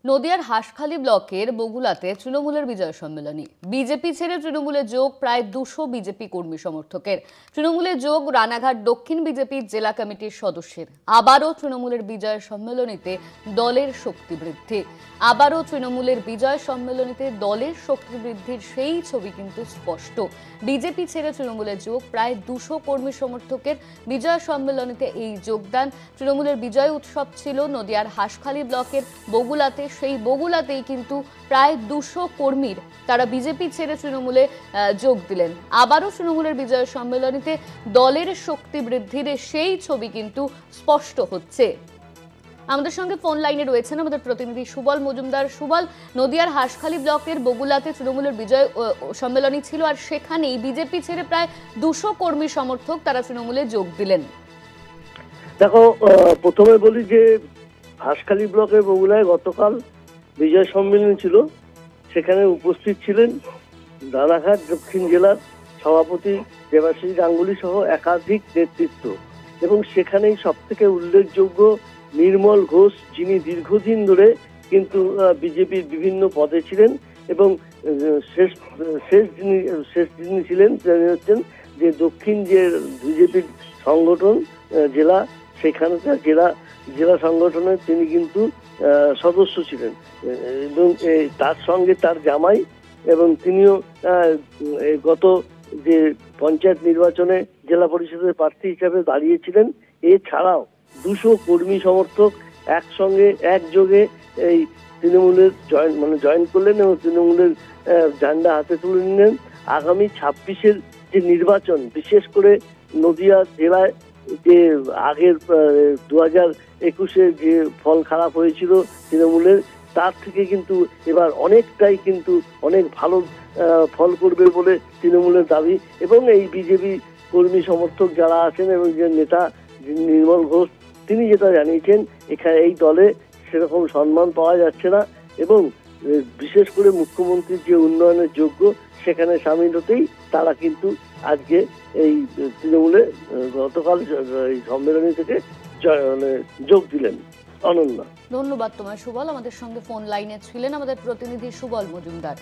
নদিয়ার হাঁসখালি ব্লকের বগুলাতে তৃণমূলের বিজয় সম্মেলনী। বিজেপি ছেড়ে তৃণমূলে যোগ প্রায় 200 বিজেপি কর্মী সমর্থকের। তৃণমূলে যোগ রানাঘাট দক্ষিণ বিজেপির জেলা কমিটির সদস্যের। আবারও তৃণমূলের বিজয় সম্মেলনীতে দলের শক্তি বৃদ্ধি। আবারও তৃণমূলের বিজয় সম্মেলনীতে দলের শক্তি বৃদ্ধির সেই ছবি কিন্তু স্পষ্ট। বিজেপি ছেড়ে তৃণমূলে যোগ প্রায় 200 কর্মী সমর্থকের। বিজয় সম্মেলনীতে এই যোগদান। তৃণমূলের বিজয় উৎসব ছিল নদিয়ার হাঁসখালি ব্লকের বগুলাতে। সেই বগুলাতেই কিন্তু প্রায় 200 কর্মীর তারা বিজেপি ছেড়ে তৃণমূলে যোগ দিলেন। আবারও তৃণমূলের বিজয় সম্মেলনীতে দলের শক্তি বৃদ্ধির সেই ছবি কিন্তু স্পষ্ট হচ্ছে। আমাদের সঙ্গে ফোন লাইনে রয়েছেন আমাদের প্রতিনিধি সুবল মজুমদার। সুবল, নদিয়ার হাঁসখালি ব্লকের বগুলাতে তৃণমূলের বিজয় সম্মেলনী ছিল, আর সেখানেই বিজেপি ছেড়ে প্রায় 200 কর্মী সমর্থক তারা তৃণমূলে যোগ দিলেন। দেখো, প্রথমে বলি যে হাঁসখালি ব্লকের বগুলায় গতকাল বিজয় সম্মেলন ছিল। সেখানে উপস্থিত ছিলেন রানাঘাট দক্ষিণ জেলার সভাপতি দেবাশিস গাঙ্গুলি সহ একাধিক নেতৃত্ব, এবং সেখানেই সব থেকে উল্লেখযোগ্য নির্মল ঘোষ, যিনি দীর্ঘদিন ধরে কিন্তু বিজেপির বিভিন্ন পদে ছিলেন, এবং শেষ যিনি ছিলেন তিনি হচ্ছেন যে দক্ষিণ যে বিজেপির সংগঠন জেলা, সেখানকার জেলা সংগঠনের তিনি কিন্তু সদস্য ছিলেন, এবং তার সঙ্গে তার জামাই, এবং তিনিও গত যে পঞ্চায়েত নির্বাচনে জেলা পরিষদের প্রার্থী হিসাবে দাঁড়িয়েছিলেন। এছাড়াও 200 কর্মী সমর্থক একসঙ্গে একযোগে এই তৃণমূলের জয়েন করলেন এবং তৃণমূলের ঝান্ডা হাতে তুলে নিলেন। আগামী 26-এর যে নির্বাচন, বিশেষ করে নদিয়া জেলায় যে আগের 2021-এ যে ফল খারাপ হয়েছিল তৃণমূলের, তার থেকে কিন্তু এবার অনেকটাই কিন্তু অনেক ভালো ফল করবে বলে তৃণমূলের দাবি। এবং এই বিজেপি কর্মী সমর্থক যারা আছেন এবং যে নেতা নির্মল ঘোষ, তিনি যেটা জানিয়েছেন, এখানে এই দলে সেরকম সম্মান পাওয়া যাচ্ছে না, এবং বিশেষ করে মুখ্যমন্ত্রীর যে উন্নয়নের যোগ্য সেখানে সামিল হতেই তারা কিন্তু আজকে এই তৃণমূলে গতকাল এই সম্মেলনী থেকে যোগ দিলেন। অনন্যা, ধন্যবাদ তোমায় সুবল। আমাদের সঙ্গে ফোন লাইনে ছিলেন আমাদের প্রতিনিধি সুবল মজুমদার।